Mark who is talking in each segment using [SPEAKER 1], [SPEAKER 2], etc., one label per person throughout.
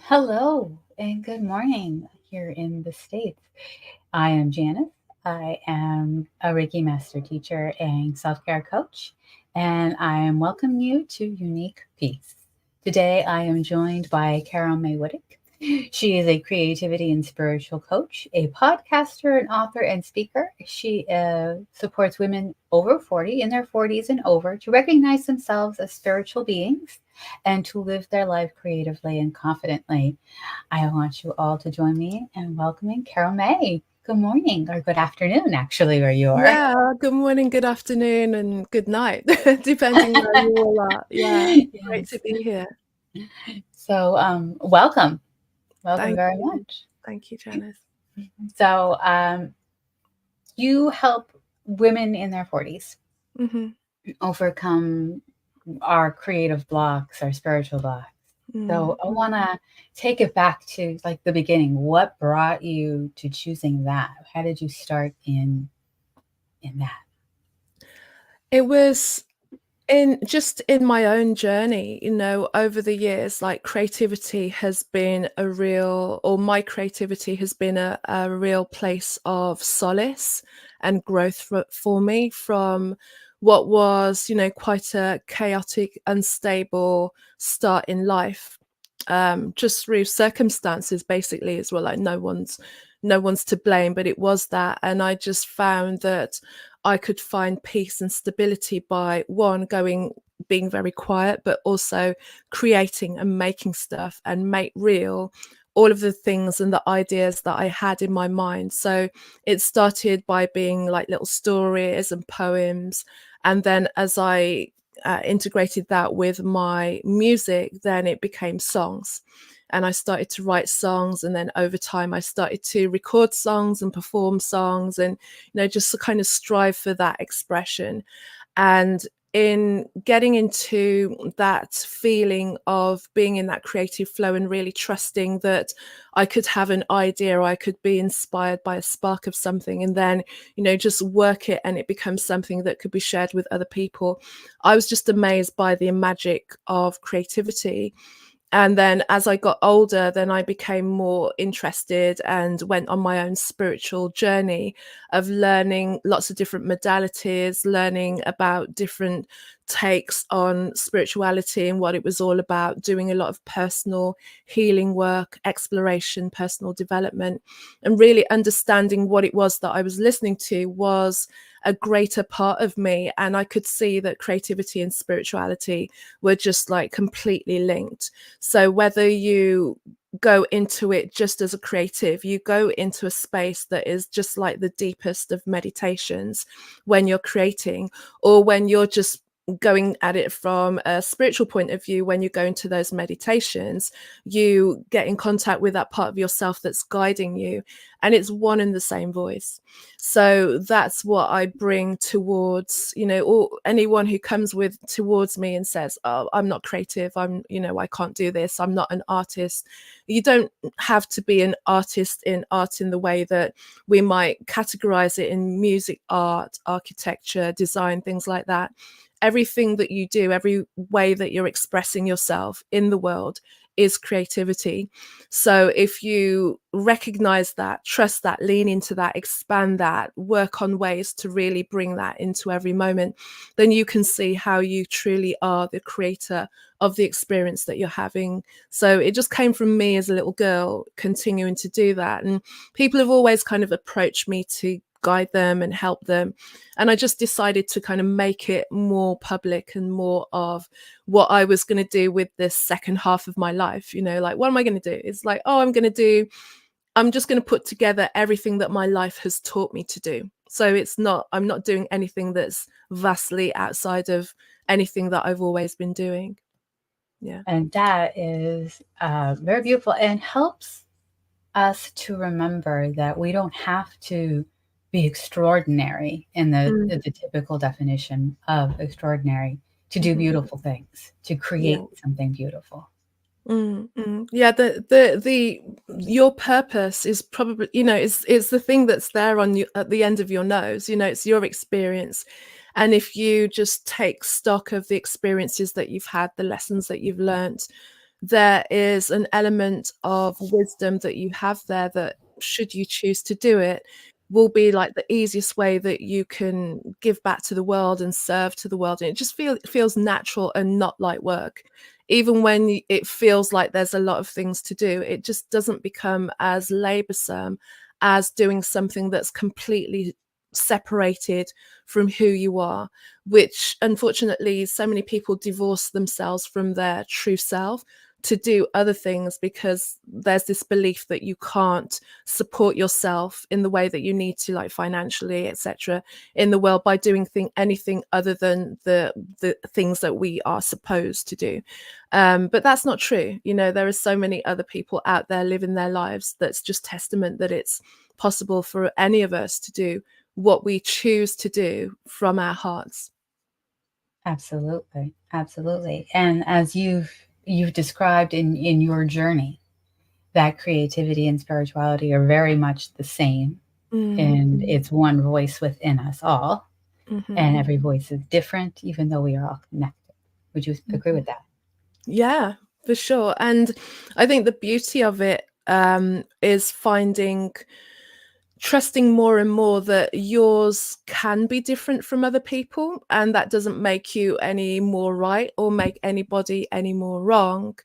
[SPEAKER 1] Hello and good morning here in the States. I am Janice. I am a Reiki Master Teacher and self care coach, and I am welcoming you to Unique Peace. Today, I am joined by Carol Mae Whittick. She is a creativity and spiritual coach, a podcaster, an author, and speaker. She supports women over 40, in their 40s and over, to recognize themselves as spiritual beings and to live their life creatively and confidently. I want you all to join me in welcoming Carol May. Good morning, or good afternoon, actually, where you are.
[SPEAKER 2] Yeah, good morning, good afternoon, and good night, depending where you all are. Yeah, great to
[SPEAKER 1] Yes.
[SPEAKER 2] be here.
[SPEAKER 1] So, welcome. Welcome
[SPEAKER 2] Thank
[SPEAKER 1] very
[SPEAKER 2] you.
[SPEAKER 1] much.
[SPEAKER 2] Thank you, Janice.
[SPEAKER 1] So, you help women in their 40s
[SPEAKER 2] hmm
[SPEAKER 1] overcome our creative blocks, our spiritual blocks. So, I
[SPEAKER 2] mm
[SPEAKER 1] want to take it back to like the beginning. What brought you to choosing that? How did you start in that?
[SPEAKER 2] It was in my own journey, over the years, like creativity has been my creativity has been a real place of solace and growth for me from what was, quite a chaotic, unstable start in life. Just through circumstances, basically, as well. Like no one's to blame, but it was that. And I just found that I could find peace and stability by being very quiet, but also creating and making stuff and make real all of the things and the ideas that I had in my mind. So it started by being like little stories and poems. And then as I integrated that with my music, then it became songs. And I started to write songs. And then over time, I started to record songs and perform songs and, just to kind of strive for that expression. And in getting into that feeling of being in that creative flow and really trusting that I could have an idea, or I could be inspired by a spark of something, and then, just work it and it becomes something that could be shared with other people. I was just amazed by the magic of creativity. And then as I got older, then I became more interested and went on my own spiritual journey of learning lots of different modalities, learning about different takes on spirituality and what it was all about, doing a lot of personal healing work, exploration, personal development, and really understanding what it was that I was listening to was a greater part of me. And I could see that creativity and spirituality were just like completely linked. So whether you go into it just as a creative, you go into a space that is just like the deepest of meditations when you're creating, or when you're just going at it from a spiritual point of view, when you go into those meditations, you get in contact with that part of yourself that's guiding you, and it's one and the same voice. So that's what I bring towards, or anyone who comes towards me and says, oh, I'm not creative, I can't do this, I'm not an artist. You don't have to be an artist in art in the way that we might categorize it in music, art, architecture, design, things like that. Everything that you do, every way that you're expressing yourself in the world is creativity. So if you recognize that, trust that, lean into that, expand that, work on ways to really bring that into every moment, then you can see how you truly are the creator of the experience that you're having. So it just came from me as a little girl continuing to do that. And people have always kind of approached me to guide them and help them. And I just decided to kind of make it more public and more of what I was going to do with this second half of my life. Like, what am I going to do? It's like, I'm just going to put together everything that my life has taught me to do. So I'm not doing anything that's vastly outside of anything that I've always been doing. Yeah.
[SPEAKER 1] And that is very beautiful and helps us to remember that we don't have to be extraordinary in
[SPEAKER 2] Mm,
[SPEAKER 1] the typical definition of extraordinary to do
[SPEAKER 2] mhm.
[SPEAKER 1] beautiful things, to
[SPEAKER 2] Yeah.
[SPEAKER 1] create something beautiful.
[SPEAKER 2] Yeah, the your purpose is probably, it's the thing that's there on you at the end of your nose. It's your experience. And if you just take stock of the experiences that you've had, the lessons that you've learned, there is an element of wisdom that you have there that, should you choose to do it, will be like the easiest way that you can give back to the world and serve to the world. And it just feels natural and not like work. Even when it feels like there's a lot of things to do, it just doesn't become as laborsome as doing something that's completely separated from who you are, which unfortunately so many people divorce themselves from their true self to do other things because there's this belief that you can't support yourself in the way that you need to, like financially, etc., in the world by doing anything other than the things that we are supposed to do. But that's not true. There are so many other people out there living their lives that's just testament that it's possible for any of us to do what we choose to do from our hearts.
[SPEAKER 1] Absolutely. Absolutely. And as you've described in your journey, that creativity and spirituality are very much the same. And
[SPEAKER 2] Mm-hmm.
[SPEAKER 1] it's one voice within us all.
[SPEAKER 2] Mm-hmm.
[SPEAKER 1] And every voice is different, even though we are all connected. Would you agree with that?
[SPEAKER 2] Yeah, for sure. And I think the beauty of it is trusting more and more that yours can be different from other people, and that doesn't make you any more right or make anybody any more wrong.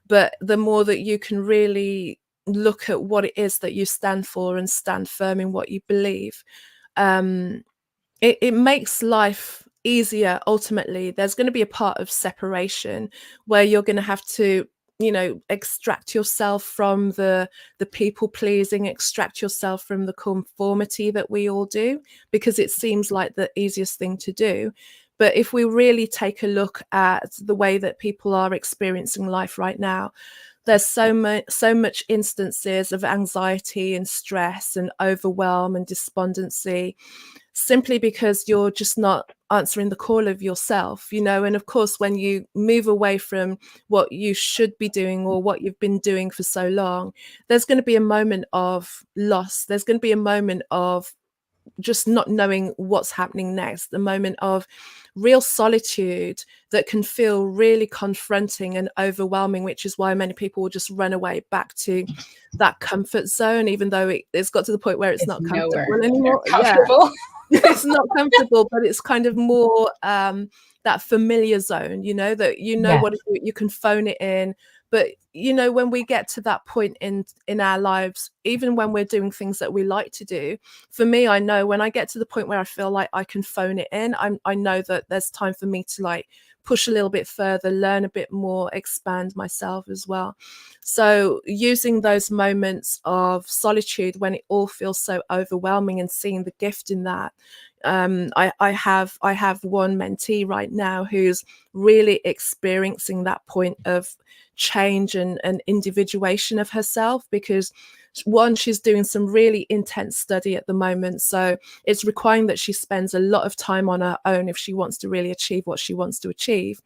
[SPEAKER 2] But the more that you can really look at what it is that you stand for and stand firm in what you believe, um, it makes life easier. Ultimately, there's going to be a part of separation where you're going to have to, extract yourself from the people pleasing, extract yourself from the conformity that we all do, because it seems like the easiest thing to do. But if we really take a look at the way that people are experiencing life right now, there's so much instances of anxiety and stress and overwhelm and despondency, simply because you're just not answering the call of yourself. And of course, when you move away from what you should be doing or what you've been doing for so long, there's going to be a moment of loss. There's going to be a moment of just not knowing what's happening next, the moment of real solitude that can feel really confronting and overwhelming, which is why many people will just run away back to that comfort zone, even though it's got to the point where it's
[SPEAKER 1] It's
[SPEAKER 2] not
[SPEAKER 1] nowhere
[SPEAKER 2] comfortable
[SPEAKER 1] near
[SPEAKER 2] anymore. Yeah.
[SPEAKER 1] comfortable.
[SPEAKER 2] It's not comfortable, but it's kind of more that familiar zone, that
[SPEAKER 1] Yes.
[SPEAKER 2] what to do, you can phone it in. But when we get to that point in our lives, even when we're doing things that we like to do, for me, I know when I get to the point where I feel like I can phone it in, I know that there's time for me to like push a little bit further, learn a bit more, expand myself as well. So using those moments of solitude when it all feels so overwhelming and seeing the gift in that. I have one mentee right now who's really experiencing that point of change and individuation of herself, because one, she's doing some really intense study at the moment, so it's requiring that she spends a lot of time on her own if she wants to really achieve what she wants to achieve.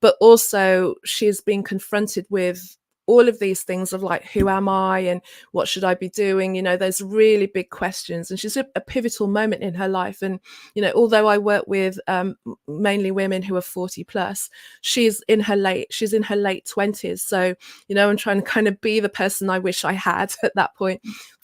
[SPEAKER 2] But also she's being confronted with all of these things of like, who am I and what should I be doing? There's really big questions, and she's a pivotal moment in her life. And although I work with mainly women who are 40 plus, she's in her late 20s. So I'm trying to kind of be the person I wish I had at that point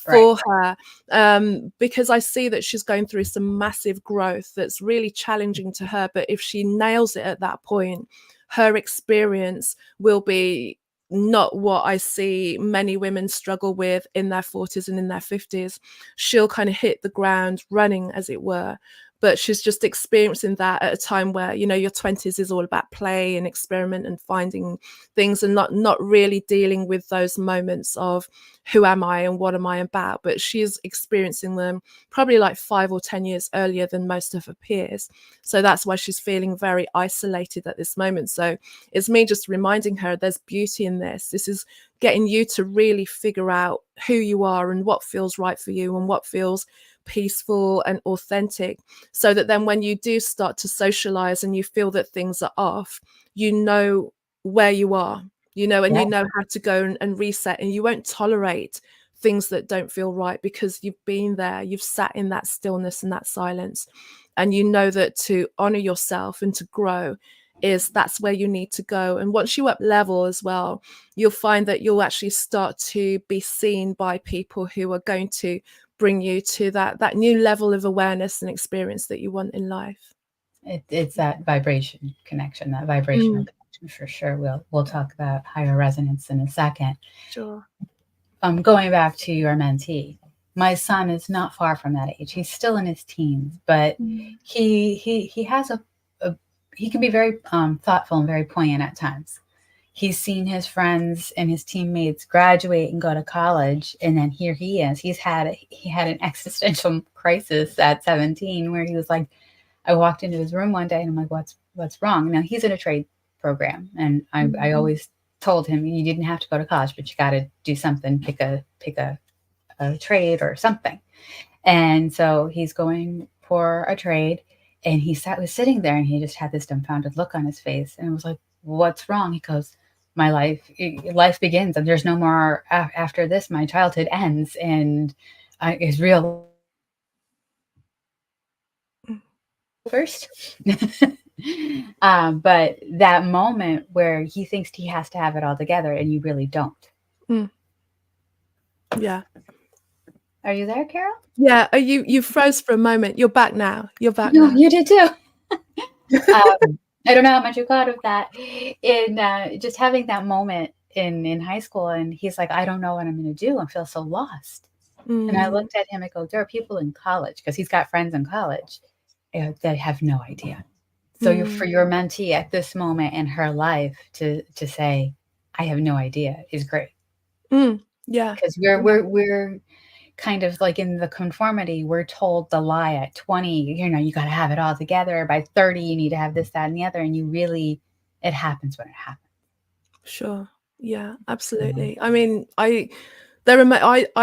[SPEAKER 1] Right.
[SPEAKER 2] for her, because I see that she's going through some massive growth that's really challenging to her. But if she nails it at that point, her experience will be not what I see many women struggle with in their 40s and in their 50s. She'll kind of hit the ground running, as it were. But she's just experiencing that at a time where, your 20s is all about play and experiment and finding things, and not really dealing with those moments of who am I and what am I about. But she's experiencing them probably like 5 or 10 years earlier than most of her peers. So that's why she's feeling very isolated at this moment. So it's me just reminding her there's beauty in this. This is getting you to really figure out who you are and what feels right for you and what feels peaceful and authentic, so that then when you do start to socialize and you feel that things are off, you know where you are, and
[SPEAKER 1] Yeah.
[SPEAKER 2] you know how to go and reset, and you won't tolerate things that don't feel right, because you've been there, you've sat in that stillness and that silence, and you know that to honor yourself and to grow that's where you need to go. And once you up level as well, you'll find that you'll actually start to be seen by people who are going to bring you to that new level of awareness and experience that you want in life.
[SPEAKER 1] It's that vibration connection, that vibrational connection for sure. We'll talk about higher resonance in a second.
[SPEAKER 2] Sure.
[SPEAKER 1] Going back to your mentee, my son is not far from that age. He's still in his teens, but he has he can be very thoughtful and very poignant at times. He's seen his friends and his teammates graduate and go to college, and then here he is. He had an existential crisis at 17 where he was like, I walked into his room one day and I'm like, what's wrong? Now he's in a trade program, and I always told him, you didn't have to go to college, but you got to do something, pick a trade or something. And so he's going for a trade, and he was sitting there, and he just had this dumbfounded look on his face, and it was like, what's wrong? He goes, my life begins, and there's no more after this. My childhood ends, and is real first. But that moment where he thinks he has to have it all together, and you really don't.
[SPEAKER 2] Yeah.
[SPEAKER 1] Are you there, Carol?
[SPEAKER 2] Yeah. You froze for a moment. You're back now. You're back
[SPEAKER 1] No,
[SPEAKER 2] now.
[SPEAKER 1] you did too. I don't know how much you got of that. In just having that moment in high school, and he's like, I don't know what I'm going to do. I feel so lost. And I looked at him and go, there are people in college, because he's got friends in college that have no idea. So for your mentee at this moment in her life to say, I have no idea, is great.
[SPEAKER 2] Yeah.
[SPEAKER 1] Because we're kind of like in the conformity. We're told the lie at 20, you got to have it all together. By 30, you need to have this, that, and the other. And it happens when it happens.
[SPEAKER 2] Sure. Yeah, absolutely. I mean, I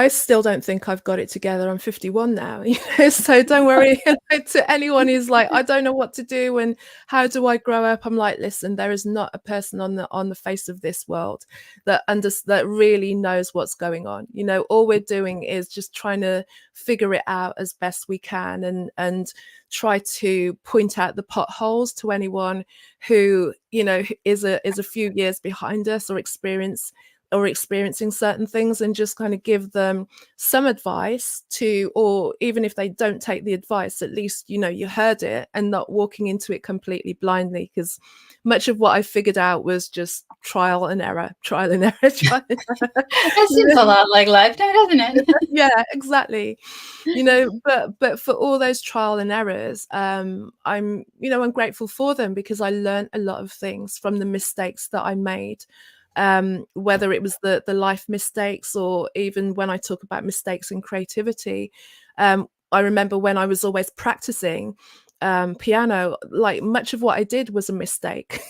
[SPEAKER 2] still don't think I've got it together. I'm 51 now, so don't worry. To anyone who's like, I don't know what to do and how do I grow up, I'm like, listen, there is not a person on the face of this world that really knows what's going on. All we're doing is just trying to figure it out as best we can, and try to point out the potholes to anyone who is a few years behind us or experiencing certain things, and just kind of give them some advice or even if they don't take the advice, at least you heard it, and not walking into it completely blindly, because much of what I figured out was just trial and error.
[SPEAKER 1] That seems a lot like life now, doesn't it?
[SPEAKER 2] Yeah, exactly. But for all those trial and errors, I'm grateful for them, because I learned a lot of things from the mistakes that I made. Whether it was the life mistakes, or even when I talk about mistakes in creativity, I remember when I was always practicing piano, like much of what I did was a mistake,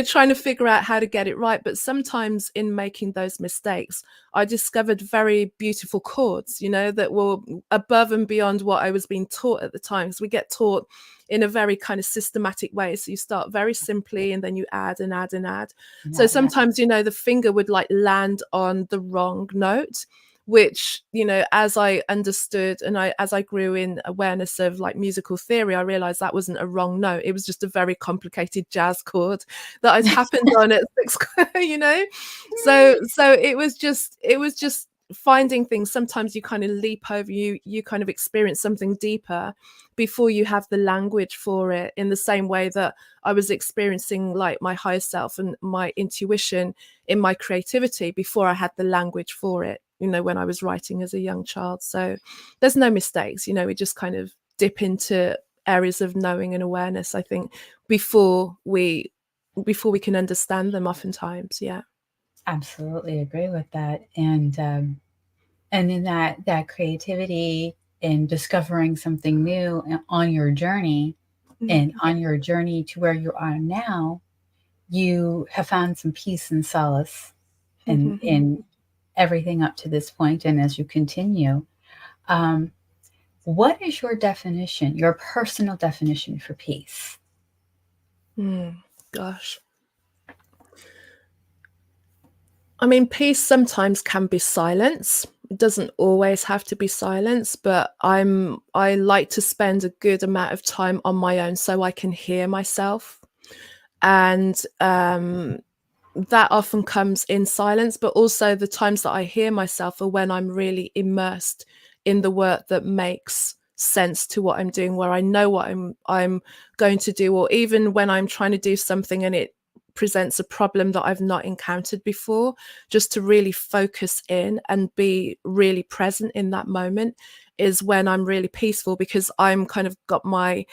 [SPEAKER 2] trying to figure out how to get it right. But sometimes in making those mistakes, I discovered very beautiful chords, that were above and beyond what I was being taught at the time. Because we get taught in a very kind of systematic way. So you start very simply, and then you add and add and add. So sometimes, the finger would like land on the wrong note, which, as I understood and as I grew in awareness of like musical theory, I realized that wasn't a wrong note. It was just a very complicated jazz chord that I'd happened on at 6, So it was just finding things. Sometimes you kind of leap over, you kind of experience something deeper before you have the language for it, in the same way that I was experiencing like my higher self and my intuition in my creativity before I had the language for it, when I was writing as a young child. So there's no mistakes, we just kind of dip into areas of knowing and awareness, I think, before we can understand them oftentimes. Yeah.
[SPEAKER 1] Absolutely agree with that. And in that creativity and discovering something new on your journey, and on your journey to where you are now, you have found some peace and solace in everything up to this point, and as you continue. What is your definition, your personal definition for peace?
[SPEAKER 2] Gosh. I mean, peace sometimes can be silence. It doesn't always have to be silence, but I like to spend a good amount of time on my own so I can hear myself. And that often comes in silence, but also the times that I hear myself are when I'm really immersed in the work that makes sense to what I'm doing, where I know what I'm going to do, or even when I'm trying to do something and it presents a problem that I've not encountered before, just to really focus in and be really present in that moment is when I'm really peaceful, because I'm kind of got my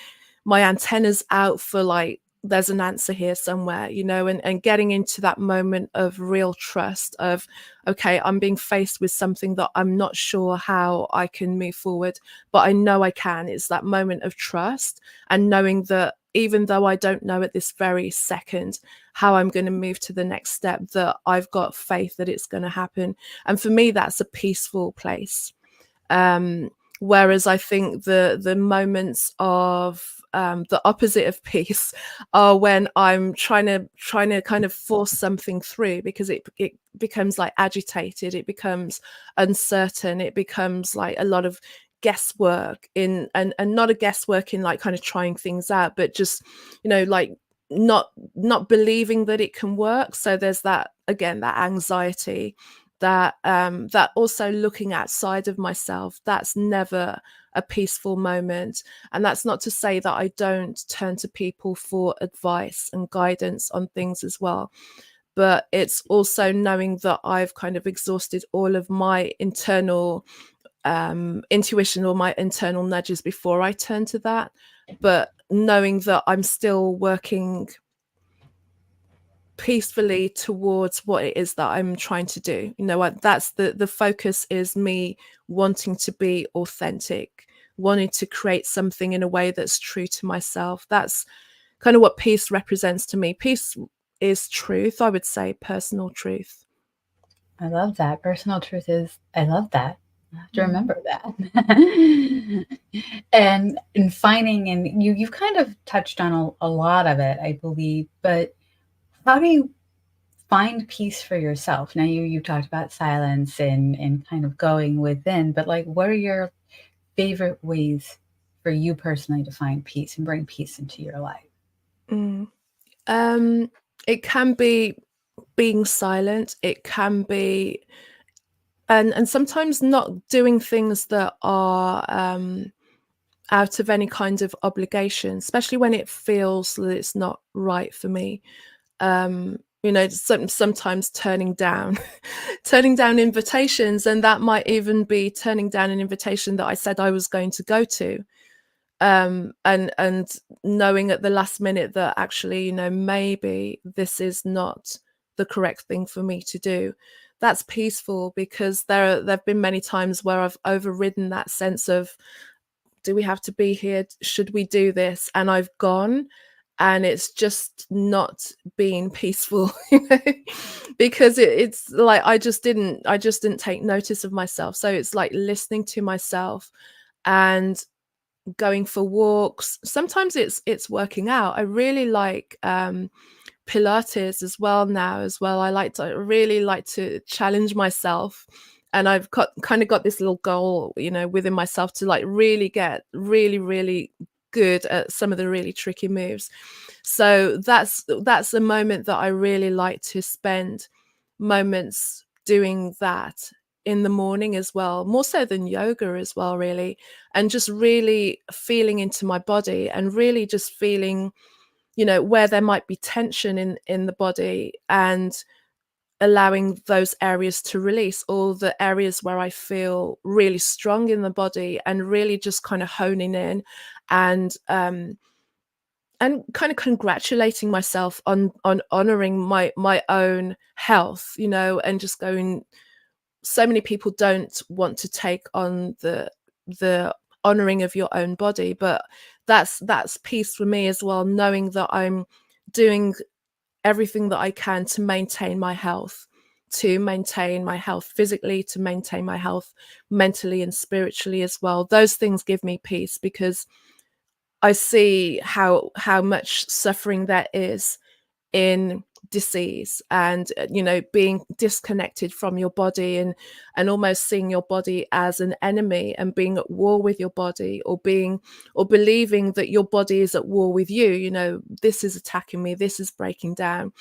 [SPEAKER 2] antennas out for, like, there's an answer here somewhere, and getting into that moment of real trust of, okay, I'm being faced with something that I'm not sure how I can move forward, but I know I can. It's that moment of trust and knowing that even though I don't know at this very second how I'm going to move to the next step, that I've got faith that it's going to happen. And for me, that's a peaceful place. Whereas I think the moments of the opposite of peace are when I'm trying to kind of force something through, because it becomes like agitated, it becomes uncertain, it becomes like a lot of guesswork in, and not a guesswork in like kind of trying things out, but just like not believing that it can work. So there's that, again, that anxiety, that also looking outside of myself, that's never a peaceful moment. And that's not to say that I don't turn to people for advice and guidance on things as well, but it's also knowing that I've kind of exhausted all of my internal intuition or my internal nudges before I turn to that, but knowing that I'm still working peacefully towards what it is that I'm trying to do. That's the focus, is me wanting to be authentic, wanting to create something in a way that's true to myself. That's kind of what peace represents to me. Peace is truth, I would say, personal truth.
[SPEAKER 1] I love that. Personal truth is, I love that. I have to remember that. and finding, and you've kind of touched on a lot of it, I believe, but how do you find peace for yourself? Now you talked about silence and kind of going within, but like, what are your favorite ways for you personally to find peace and bring peace into your life?
[SPEAKER 2] Mm. It can be being silent. It can be, and sometimes not doing things that are out of any kind of obligation, especially when it feels that it's not right for me. Sometimes turning down turning down invitations, and that might even be turning down an invitation that I said I was going to go to, and knowing at the last minute that actually, maybe this is not the correct thing for me to do. That's peaceful, because there've been many times where I've overridden that sense of, do we have to be here? Should we do this? And I've gone, and it's just not being peaceful, because it's like I just didn't take notice of myself. So it's like listening to myself and going for walks. Sometimes it's working out. I really like Pilates as well now as well. I really like to challenge myself, and I've kind of got this little goal, within myself, to like really get really, really good at some of the really tricky moves. So that's a moment that I really like to spend moments doing that in the morning as well, more so than yoga as well, really, and just really feeling into my body and really just feeling, where there might be tension in the body, and allowing those areas to release, all the areas where I feel really strong in the body, and really just kind of honing in, and kind of congratulating myself on honoring my own health, and just going, so many people don't want to take on the honoring of your own body, but that's peace for me as well, knowing that I'm doing everything that I can to maintain my health, physically, to maintain my health mentally and spiritually as well. Those things give me peace, because I see how much suffering there is in disease, and being disconnected from your body, and almost seeing your body as an enemy and being at war with your body, or believing that your body is at war with you. This is attacking me, this is breaking down.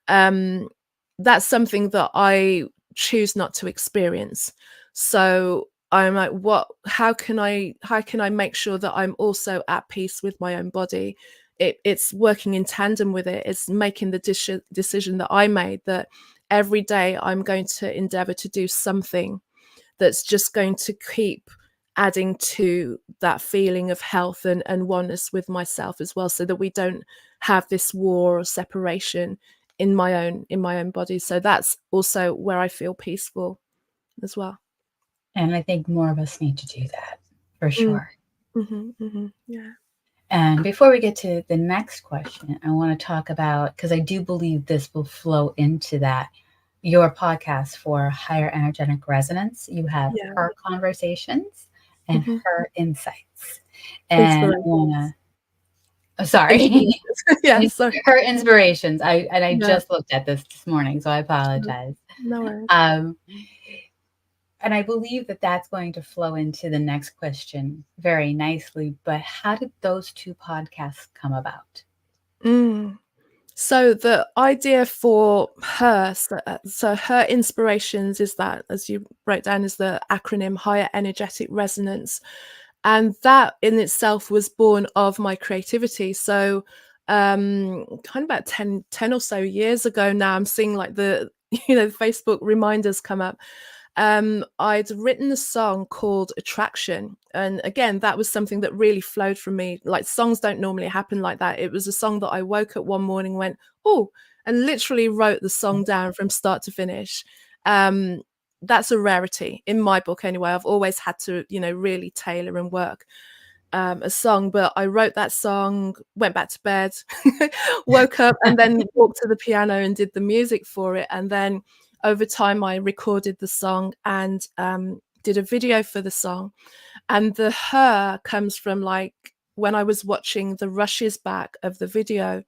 [SPEAKER 2] That's something that I choose not to experience. So I'm like, how can I make sure that I'm also at peace with my own body? It's working in tandem with it. It's making the decision that I made, that every day I'm going to endeavor to do something that's just going to keep adding to that feeling of health and oneness with myself as well, so that we don't have this war or separation in my own body. So that's also where I feel peaceful as well.
[SPEAKER 1] And I think more of us need to do that, for sure.
[SPEAKER 2] Yeah.
[SPEAKER 1] And before we get to the next question, I want to talk about, because I do believe this will flow into that, your podcast for higher energetic resonance. You have her conversations and her insights. And I want to, sorry.
[SPEAKER 2] Yeah, sorry.
[SPEAKER 1] Her inspirations. I just looked at this morning, so I apologize.
[SPEAKER 2] No worries.
[SPEAKER 1] And I believe that that's going to flow into the next question very nicely. But how did those two podcasts come about?
[SPEAKER 2] So the idea for her, so her inspirations is that, as you wrote down, is the acronym Higher Energetic Resonance. And that in itself was born of my creativity. So kind of about 10 or so years ago now, I'm seeing like the Facebook reminders come up. I'd written a song called Attraction. And again, that was something that really flowed from me. Like, songs don't normally happen like that. It was a song that I woke up one morning, went, oh, and literally wrote the song down from start to finish. That's a rarity in my book anyway. I've always had to, really tailor and work a song, but I wrote that song, went back to bed, woke up, and then walked to the piano and did the music for it. And then over time, I recorded the song and did a video for the song. And the her comes from like when I was watching the rushes back of the video.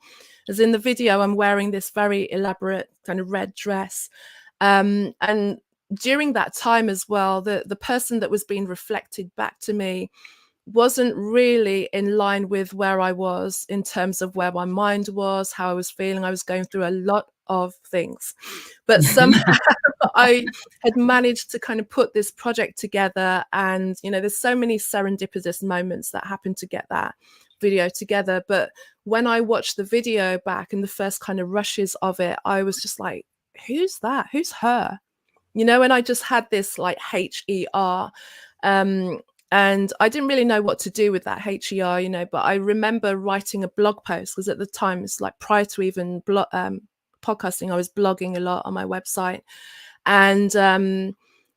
[SPEAKER 2] As in the video, I'm wearing this very elaborate kind of red dress. And during that time as well, the person that was being reflected back to me wasn't really in line with where I was in terms of where my mind was, how I was feeling. I was going through a lot of things, but somehow I had managed to kind of put this project together. And, there's so many serendipitous moments that happen to get that video together. But when I watched the video back and the first kind of rushes of it, I was just like, who's that? Who's her? And I just had this like HER. And I didn't really know what to do with that HER, but I remember writing a blog post, because at the time, it's like prior to even podcasting, I was blogging a lot on my website. And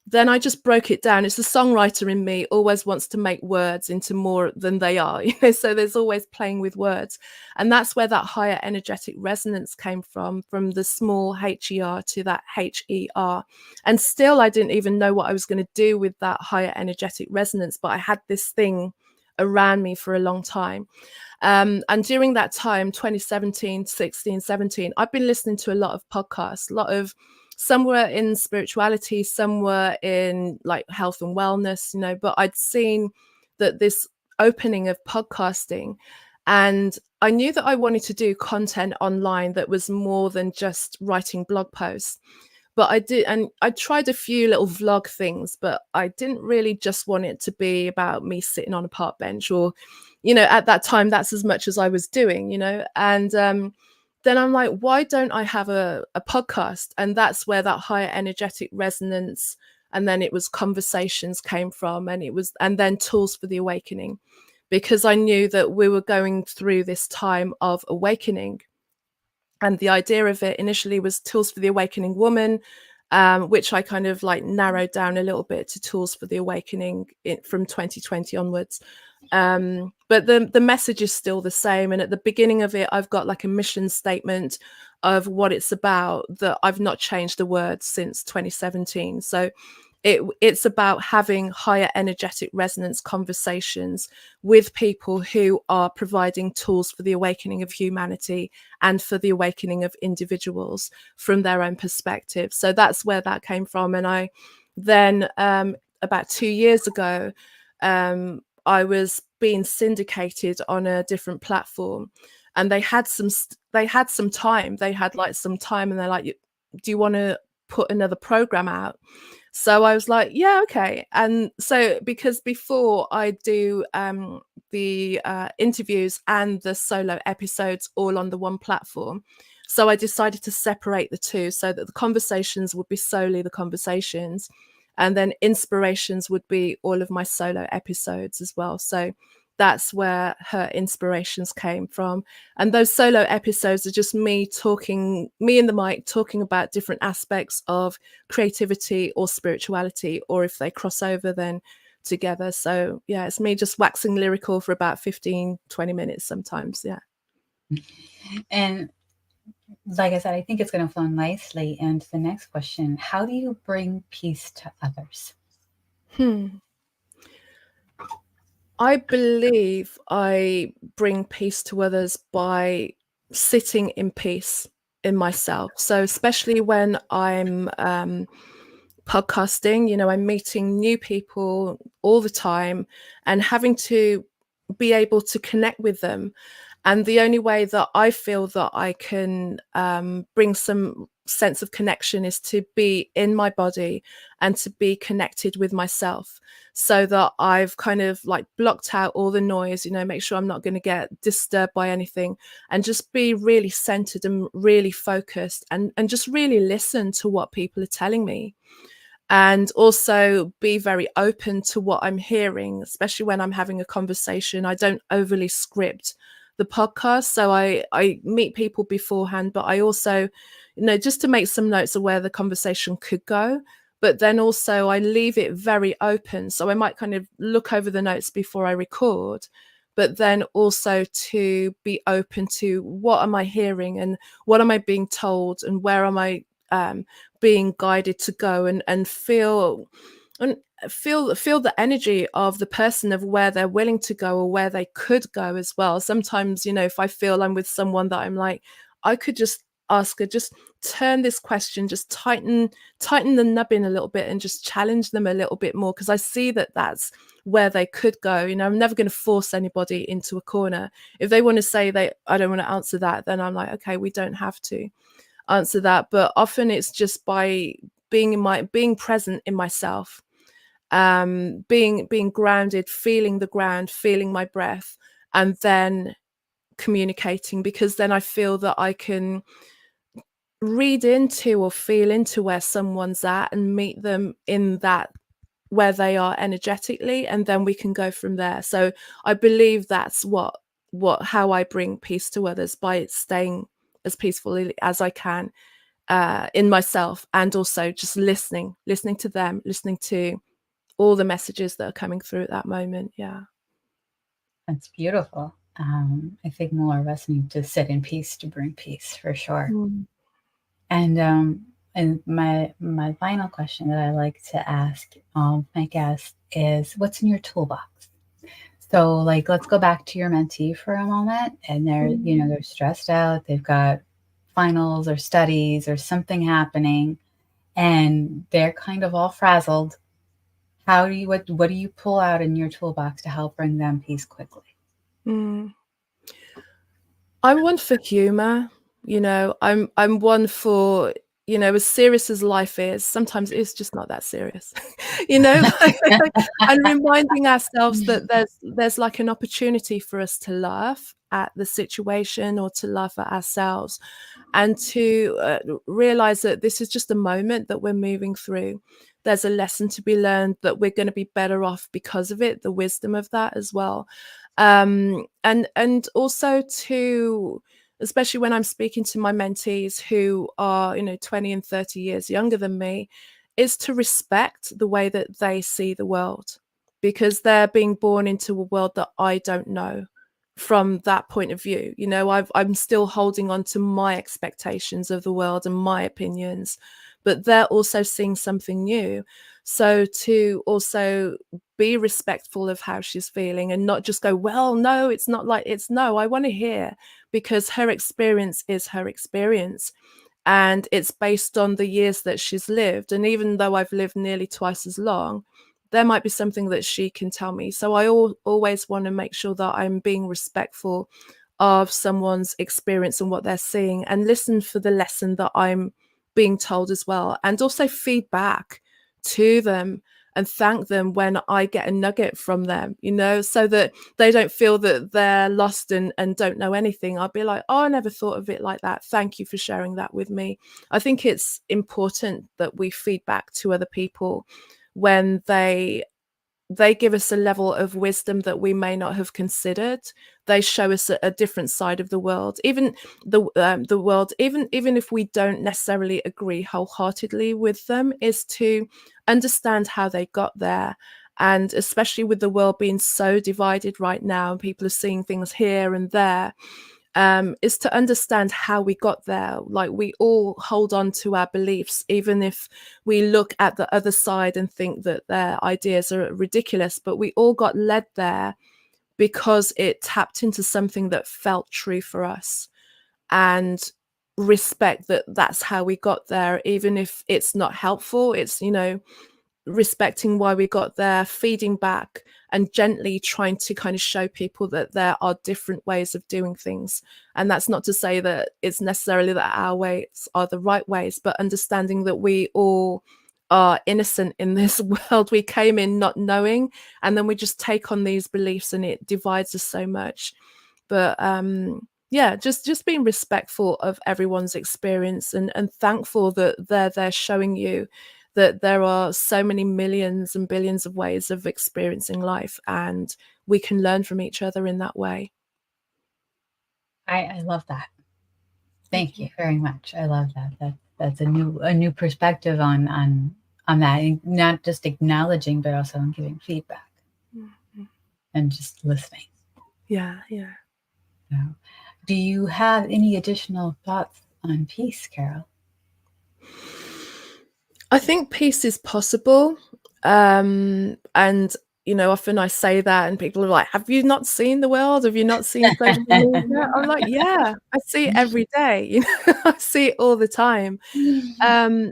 [SPEAKER 2] then I just broke it down. It's the songwriter in me, always wants to make words into more than they are, so there's always playing with words. And that's where that higher energetic resonance came from the small HER to that HER. And still, I didn't even know what I was going to do with that higher energetic resonance, but I had this thing around me for a long time. And during that time, 2017, 16, 17, I've been listening to a lot of podcasts, some were in spirituality, some were in like health and wellness, but I'd seen that this opening of podcasting, and I knew that I wanted to do content online that was more than just writing blog posts. But I tried a few little vlog things, but I didn't really just want it to be about me sitting on a park bench, or, at that time, that's as much as I was doing, and then I'm like, why don't I have a podcast? And that's where that higher energetic resonance, and then it was conversations came from, and then tools for the awakening, because I knew that we were going through this time of awakening. And the idea of it initially was tools for the awakening woman, which I kind of like narrowed down a little bit to tools for the awakening from 2020 onwards. But the message is still the same. And at the beginning of it, I've got like a mission statement of what it's about that I've not changed the words since 2017. So It's about having higher energetic resonance conversations with people who are providing tools for the awakening of humanity and for the awakening of individuals from their own perspective. So that's where that came from. And I then, about 2 years ago, I was being syndicated on a different platform, and they had some time. They had like some time, and they're like, "Do you want to put another program out?" So I was like, yeah, okay. And so, because before I do the interviews and the solo episodes all on the one platform, so I decided to separate the two so that the conversations would be solely the conversations, and then inspirations would be all of my solo episodes as well. So that's where her inspirations came from. And those solo episodes are just me talking, me and the mic talking about different aspects of creativity or spirituality, or if they cross over, then together. So yeah, it's me just waxing lyrical for about 15-20 minutes sometimes. Yeah.
[SPEAKER 1] And like I said, I think it's going to flow nicely into the next question. How do you bring peace to others?
[SPEAKER 2] I believe I bring peace to others by sitting in peace in myself. So especially when I'm podcasting, I'm meeting new people all the time and having to be able to connect with them. And the only way that I feel that I can bring some sense of connection is to be in my body and to be connected with myself, so that I've kind of like blocked out all the noise, make sure I'm not going to get disturbed by anything, and just be really centered and really focused, and just really listen to what people are telling me. And also be very open to what I'm hearing, especially when I'm having a conversation. I don't overly script the podcast. So I meet people beforehand, but I also, just to make some notes of where the conversation could go. But then also I leave it very open. So I might kind of look over the notes before I record, but then also to be open to what am I hearing and what am I being told and where am I being guided to go, and feel the energy of the person, of where they're willing to go or where they could go as well. Sometimes, if I feel I'm with someone that I'm like, I could just ask her, just turn this question, just tighten the nubbin a little bit and just challenge them a little bit more, because I see that that's where they could go. I'm never going to force anybody into a corner. If they want to say I don't want to answer that, then I'm like, okay, we don't have to answer that. But often it's just by being present in myself, being grounded, feeling the ground, feeling my breath, and then communicating, because then I feel that I can read into or feel into where someone's at and meet them in that, where they are energetically, and then we can go from there. So I believe that's how I bring peace to others, by staying as peacefully as I can in myself, and also just listening to them, listening to all the messages that are coming through at that moment. Yeah.
[SPEAKER 1] That's beautiful. I think more of us need to sit in peace to bring peace, for sure. And my final question that I like to ask my guests is, what's in your toolbox? So, like, let's go back to your mentee for a moment, and they're stressed out. They've got finals or studies or something happening, and they're kind of all frazzled. What do you pull out in your toolbox to help bring them peace quickly?
[SPEAKER 2] I'm one for humor. I'm one for, as serious as life is, sometimes it's just not that serious. And reminding ourselves that there's like an opportunity for us to laugh at the situation, or to laugh at ourselves, and to realize that this is just a moment that we're moving through. There's a lesson to be learned, that we're going to be better off because of it, the wisdom of that as well. And also to, especially when I'm speaking to my mentees who are 20 and 30 years younger than me, is to respect the way that they see the world, because they're being born into a world that I don't know from that point of view. I'm still holding on to my expectations of the world and my opinions, but they're also seeing something new. So to also be respectful of how she's feeling and not just go, well, no, it's not like it's no, I want to hear, because her experience is her experience and it's based on the years that she's lived. And even though I've lived nearly twice as long, there might be something that she can tell me. So I always want to make sure that I'm being respectful of someone's experience and what they're seeing, and listen for the lesson that I'm being told as well, and also feedback to them and thank them when I get a nugget from them, so that they don't feel that they're lost and don't know anything. I'll be like, oh, I never thought of it like that. Thank you for sharing that with me. I think it's important that we feedback to other people when they give us a level of wisdom that we may not have considered. They show us a different side of the world, even the world, even if we don't necessarily agree wholeheartedly with them, is to understand how they got there. And especially with the world being so divided right now, and people are seeing things here and there, is to understand how we got there. Like, we all hold on to our beliefs, even if we look at the other side and think that their ideas are ridiculous, but we all got led there because it tapped into something that felt true for us. And respect that that's how we got there, even if it's not helpful. It's, respecting why we got there, feeding back, and gently trying to kind of show people that there are different ways of doing things. And that's not to say that it's necessarily that our ways are the right ways, but understanding that we all are innocent in this world. We came in not knowing, and then we just take on these beliefs and it divides us so much. But yeah, just being respectful of everyone's experience, and thankful that they're showing you that there are so many millions and billions of ways of experiencing life, and we can learn from each other in that way.
[SPEAKER 1] I love that.
[SPEAKER 2] Thank
[SPEAKER 1] Thank
[SPEAKER 2] you.
[SPEAKER 1] you very much. I love that. That's a new perspective on that. And not just acknowledging, but also giving feedback
[SPEAKER 2] Mhm.
[SPEAKER 1] and just listening.
[SPEAKER 2] Yeah, yeah.
[SPEAKER 1] So, do you have any additional thoughts on peace, Carol?
[SPEAKER 2] I think peace is possible. And often I say that and people are like, have you not seen the world? Have you not seen social media? I'm like, yeah, I see it every day. I see it all the time. Um,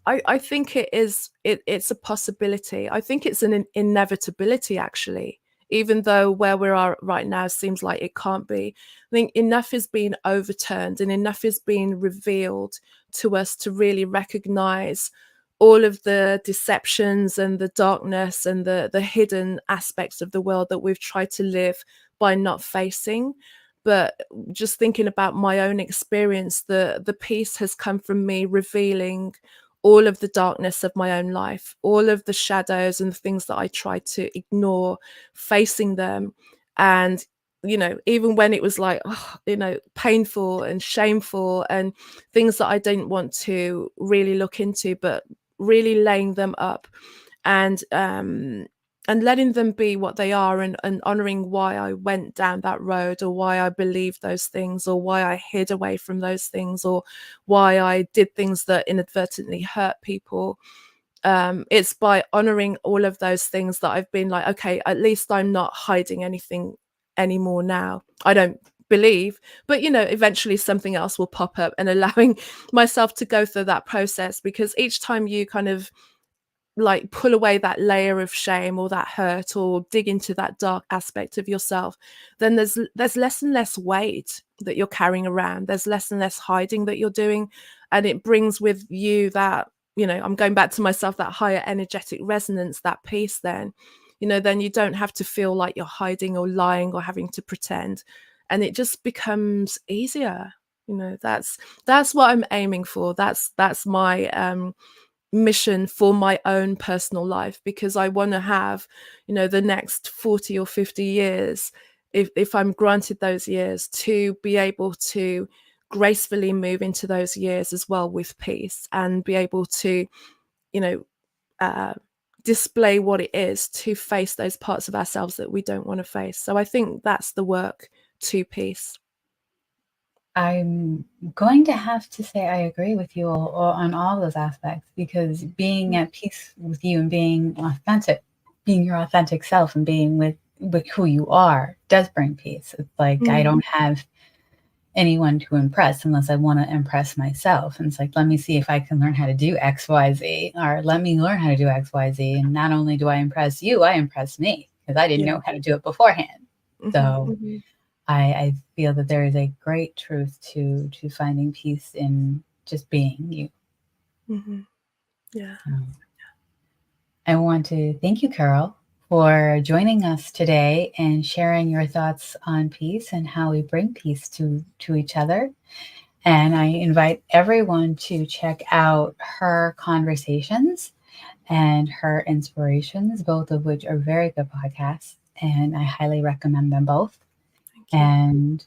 [SPEAKER 2] I think it's a possibility. I think it's an inevitability, actually, even though where we are right now seems like it can't be. I think enough is being overturned and enough is being revealed to us to really recognize all of the deceptions and the darkness and the hidden aspects of the world that we've tried to live by not facing. But just thinking about my own experience, the peace has come from me revealing all of the darkness of my own life, all of the shadows and the things that I tried to ignore, facing them. And, even when it was like, painful and shameful and things that I didn't want to really look into, but really laying them up and letting them be what they are, and honoring why I went down that road, or why I believed those things, or why I hid away from those things, or why I did things that inadvertently hurt people. It's by honoring all of those things that I've been like, okay, at least I'm not hiding anything anymore now. I don't believe, but eventually something else will pop up, and allowing myself to go through that process, because each time you kind of like pull away that layer of shame or that hurt, or dig into that dark aspect of yourself, then there's less and less weight that you're carrying around. There's less and less hiding that you're doing, and it brings with you that, I'm going back to myself, that higher energetic resonance, that peace. Then you don't have to feel like you're hiding or lying or having to pretend, and it just becomes easier. That's what I'm aiming for. That's my mission for my own personal life, because I want to have, the next 40 or 50 years, if I'm granted those years, to be able to gracefully move into those years as well with peace, and be able to, you know, uh, display what it is to face those parts of ourselves that we don't want to face. So I think that's the work to peace.
[SPEAKER 1] I'm going to have to say I agree with you on all those aspects, because being at peace with you and being authentic, being your authentic self and being with who you are does bring peace. It's like I don't have anyone to impress unless I want to impress myself. And it's like, let me see if I can learn how to do XYZ, or let me learn how to do XYZ. And not only do I impress you, I impress me, because I didn't
[SPEAKER 2] Yeah.
[SPEAKER 1] know how to do it beforehand. So
[SPEAKER 2] Mhm.
[SPEAKER 1] I feel that there is a great truth to finding peace in just being you.
[SPEAKER 2] Mhm. Yeah.
[SPEAKER 1] So I want to thank you, Carol, for joining us today and sharing your thoughts on peace and how we bring peace to each other. And I invite everyone to check out her conversations and her inspirations, both of which are very good podcasts. And I highly recommend them both.
[SPEAKER 2] Thank you.
[SPEAKER 1] And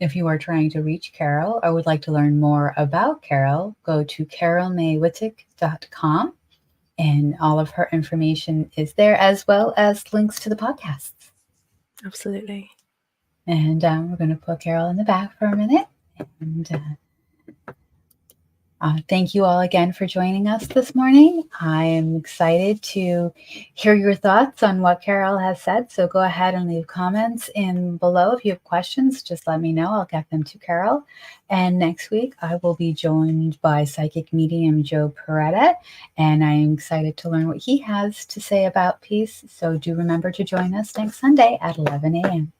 [SPEAKER 1] if you are trying to reach Carol or would like to learn more about Carol, go to carolmaewhittick.com, and all of her information is there, as well as links to the podcasts.
[SPEAKER 2] Absolutely.
[SPEAKER 1] And we're going to put Carol in the back for a minute. And thank you all again for joining us this morning. I am excited to hear your thoughts on what Carol has said. So go ahead and leave comments in below. If you have questions, just let me know. I'll get them to Carol. And next week, I will be joined by psychic medium Joe Peretta. And I'm excited to learn what he has to say about peace. So do remember to join us next Sunday at 11 a.m.